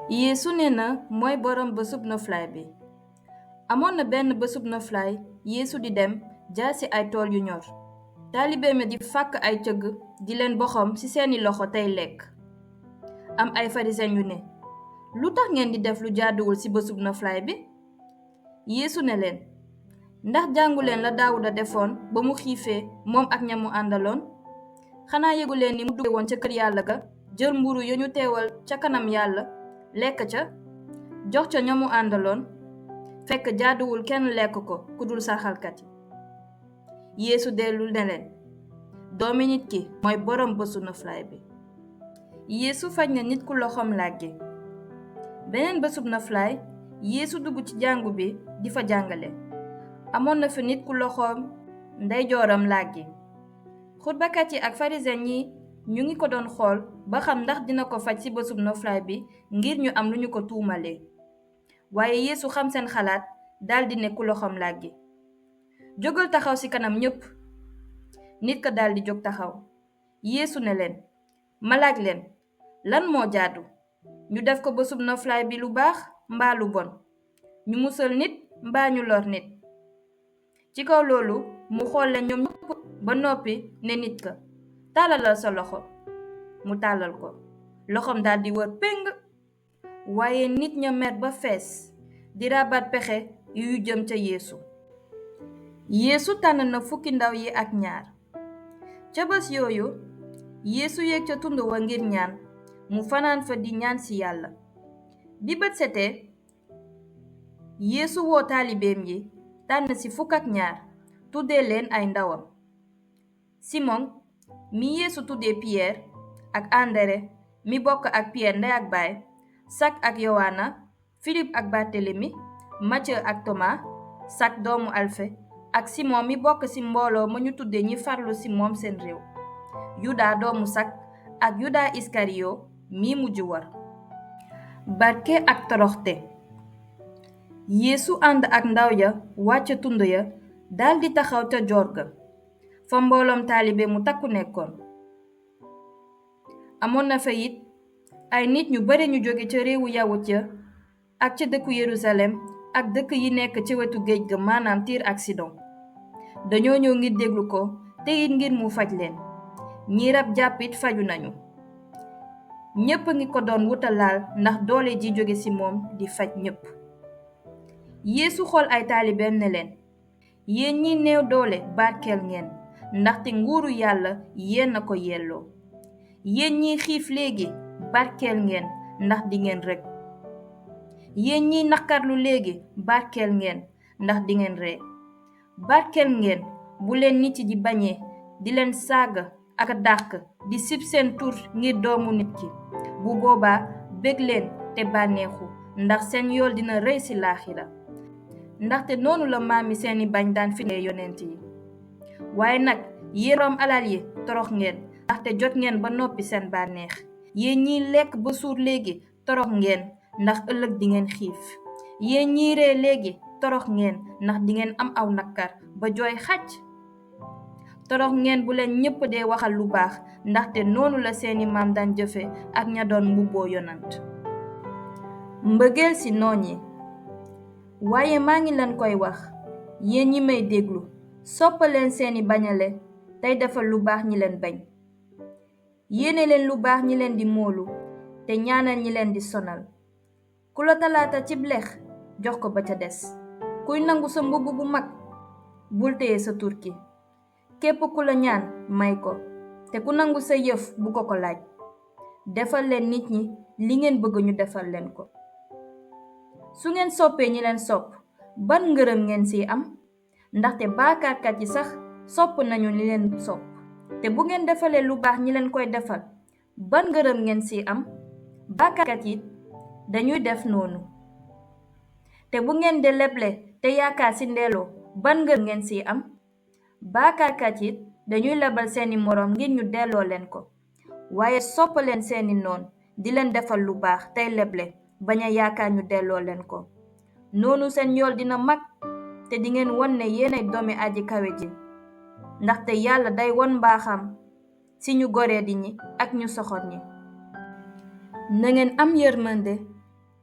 Yeesu nee na mooy borom bésub noflaay bi. amoon na benn bésub noflaay Yeesu di dem jaar ci ay tool yu ñor. taalibeem ya di fàkk ay cëgg di leen boxom ci seeni loxo tey lekk. am ay farisen yu ne, lu tax ngeen di def lu jaaduwul ci bésub noflaay bi? Yeesu ne leen, ndax jàngu leen la Daawuda defoon ba mu xiifee moom ak ñamu àndaloon? xanaa yëgu leen ni mu dugge woon ca kër yàlla ga, jël mburu ya ñu teewal ca kanam yàlla, lekk ca, jox ca ñamu àndaloon, fekk jaaduwul kenn lekk ko ku dul sarxalkat yi. Yeesu dellu ne leen, doomi nit ki mooy borom bésu noflaay bi. Yeesu faj na nit ku loxoom làggi. beneen bésub noflaay Yeesu dugg ci jàngu bi di fa jàngale. amoon na fa nit ku loxoom ndeyjooram làggi. xutbakat yi ak farisen yi ñu ngi ko doon xool ba xam ndax dina ko faj ci bésub noflaay bi ngir ñu am lu ñu ko tuumalee. waaye Yeesu xam seen xalaat daldi ne ku loxoom làggi, jógal taxaw ci kanam ñépp. nit ka daldi jóg taxaw. Yeesu ne leen, ma laaj leen, lan moo jaadu? ñu def ko bésub noflaay bi lu baax mbaa lu bon? ñu musal nit mbaa ñu lor nit? ci kaw loolu mu xool leen ñoom ñépp ba noppi ne nit ka, tàllalal sa loxo. mu tàllal ko, loxoom daldi wër péng. waaye nit ña mer ba fees di rabat pexe yu jëm ca Yeesu. Yeesu tànn na fukki ndaw yi ak ñaar. ca bés yooyu Yeesu yéeg ca tund wa ngir ñaan, mu fanaan fa di ñaan ci yàlla. bi bët setee Yeesu woo taalibeem yi, tànn ci fukk ak ñaar, tuddee leen ay ndawam. Simon mi Yeesu tuddee Piyeer, ak Andere mi bokk ak Piyeer ndey ak baay, sak ak Yowaana, Filip ak Bartelemi, Matiyu ak Tomaa, sak doomu Alfe, ak Simon mi bokk ci mbooloo ma ñu tudde ñi farlu ci moom seen réew, Yuda doomu sak, ak Yuda Iskariyo mi mujj war. barke ak toroxte. Yeesu ànd ak ndaw ya wàcc tund ya, daldi taxaw ca joor ga fa mbooloom taalibe mu takku nekkoon. amoon na fa it ay nit ñu bare ñu jóge ca réewu yawut ya ak ca dëkku Yerusalem ak dëkk yi nekk ci wetu géej ga, maanaam Tiir ak Sidon. dañoo ñëw ngir déglu ko te it ngir mu faj leen. ñi rab jàpp it faju nañu. ñépp ngi ko doon wuta laal ndax doole ji jóge ci moom di faj ñépp. Yeesu xool ay taalibeem ne leen, yéen ñi néew doole barkeel ngeen, ndaxte nguuru yàlla yéen a ko yelloo. yéen ñi xiif léegi barkeel ngeen, ndax dingeen rek. yéen ñi naqarlu léegi barkeel ngeen, ndax dingeen ree. barkeel ngeen bu leen nit yi di bañee, di leen saaga ak dàq, di sib seen tur ngir doomu nit ki. bu boobaa bég leen te bànneexu, ndax seen yool dina rëy ci laaxira. ndaxte noonu la maami seeni bañ daan firee yonent yi. waaye nag yéen borom alal yi torox ngeen, ndaxte jot ngeen ba noppi seen bànneex. yéen ñiy lekk ba suur léegi torox ngeen, ndax ëllëg dingeen xiif. yéen ñiy ree léegi torox ngeen, ndax dingeen am aw nakkar ba jooy xàcc. torox ngeen bu leen ñépp dee waxal lu baax, ndaxte noonu la seeni maam daan jëfe ak ña doon mbubboo yonant. mbëggeel ci noon yi. waaye maa ngi leen koy wax, yéen ñi may déglu, soppaleen seeni bañale tey defal lu baax ñi leen bañ. yéene leen lu baax ñi leen di moolu, te ñaanal ñi leen di sonal. ku la talaata cib lex, jox ko ba ca des. kuy nangu sa mbubb bu mag, bul téye sa turki. képp ku la ñaan may ko, te ku nangu sa yëf bu ko ko laaj. defal leen nit ñi li ngeen bëgg ñu defal leen ko. su ngeen soppee ñi leen sopp, ban ngërëm ngeen ci am? ndaxte baakaarkat yi sax sopp nañu li leen sopp. te bu ngeen defalee lu baax ñi leen koy defal, ban ngërëm ngeen ci am? baakaarkat yi dañuy def noonu. te bu ngeen de leble te yaakaar ci ndeeloo, ban ngërëm ngeen ci am? baakaarkat yi dañuy lebal seeni moroom ngir ñu delloo leen ko. waaye soppaleen seeni noon, di leen defal lu baax tey leble, bañ a yaakaar ñu delloo leen ko. noonu seen yool dina mag, te dingeen won ne yéenay doomi aji kawe ji. ndaxte yàlla day won mbaaxam ci ñu goree di ñi ak ñu soxor ñi. na ngeen am yërmande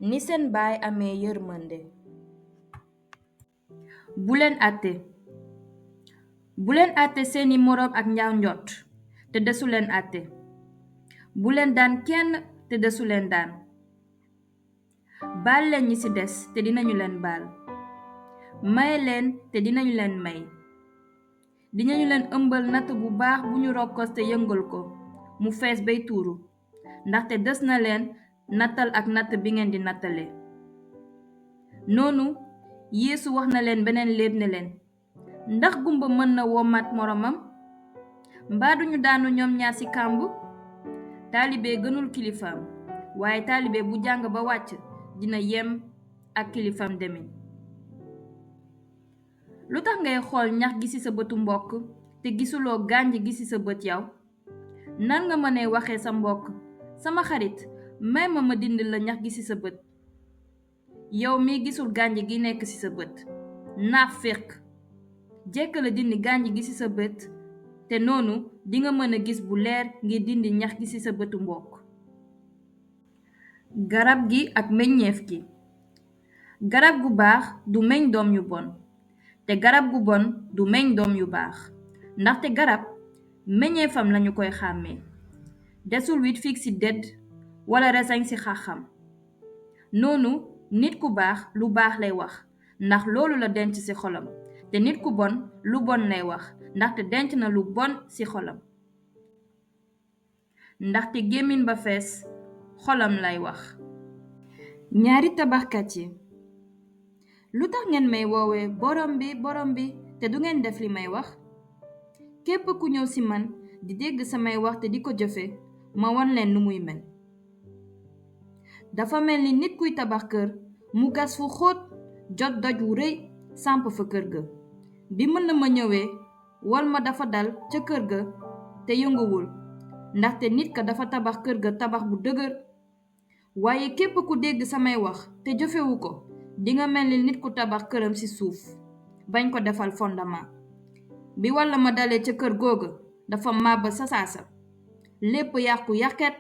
ni seen baay amee yërmande. bu leen àtte seeni moroom ak ñaaw njot te desu leen àtte. bu leen daan kenn te desu leen daan. baal leen ñi ci des te dinañu leen baal. maye leen te dinañu leen may. dinañu leen ëmbal natt bu baax bu ñu rokkos te yëngal ko mu fees bay tuuru, ndaxte des na leen nattal ak natt bi ngeen di nattale. noonu Yeesu wax na leen beneen léeb ne leen, ndax gumba mën na womat moroomam? mbaa duñu daanu ñoom ñaar ci kàmb? taalibe gënul kilifaam, waaye taalibe bu jàng ba wàcc dina yem ak kilifaam demin. lu tax ngay xool ñax gi ci sa bëtu mbokk te gisuloo gànj gi ci sa bët yow? nan nga mënee waxee sa mbokk, sama xarit, may ma dindi la ñax gi ci sa bët, yow mi gisul gànj gi nekk ci sa bët? naaféq, jekk la dindi gànj gi ci sa bët, te noonu dinga mën a gis bu leer ngir dindi ñax gi ci sa bëtu mbokk. garab gi ak meññeef gi. garab gu baax du meñ doom yu bon, te garab gu bon du meñ doom yu baax, ndaxte garab meññeefam lañu koy xàmmee. desul wit fig ci dëdd wala reseñ ci xaxam. noonu nit ku baax lu baax lay wax, ndax loolu la denc ci xolam, te nit ku bon lu bon lay wax, ndaxte denc na lu bon ci xolam. ndaxte gémmiñ ba fees xolam lay wax. ñaari tabaxkat yi. lu tax ngeen may woowee borom bi te du ngeen def li may wax? képp ku ñëw ci man di dégg samay wax te di ko jëfe, ma won leen nu muy mel. dafa mel ni nit kuy tabax kër, mu gas fu xóot, jot doj wu rëy, samp fa kër ga. bi mën na ma ñëwee, wal ma dafa dal ca kër ga te yënguwul, ndaxte nit ka dafa tabax kër ga tabax bu dëgër. waaye képp ku dégg samay wax te jëfewu ko, dinga mel ni nit ku tabax këram ci suuf, bañ ko defal fondement. bi walla ma dalee ca kër googa, dafa màbb sa saasa, lépp yàqu yàqet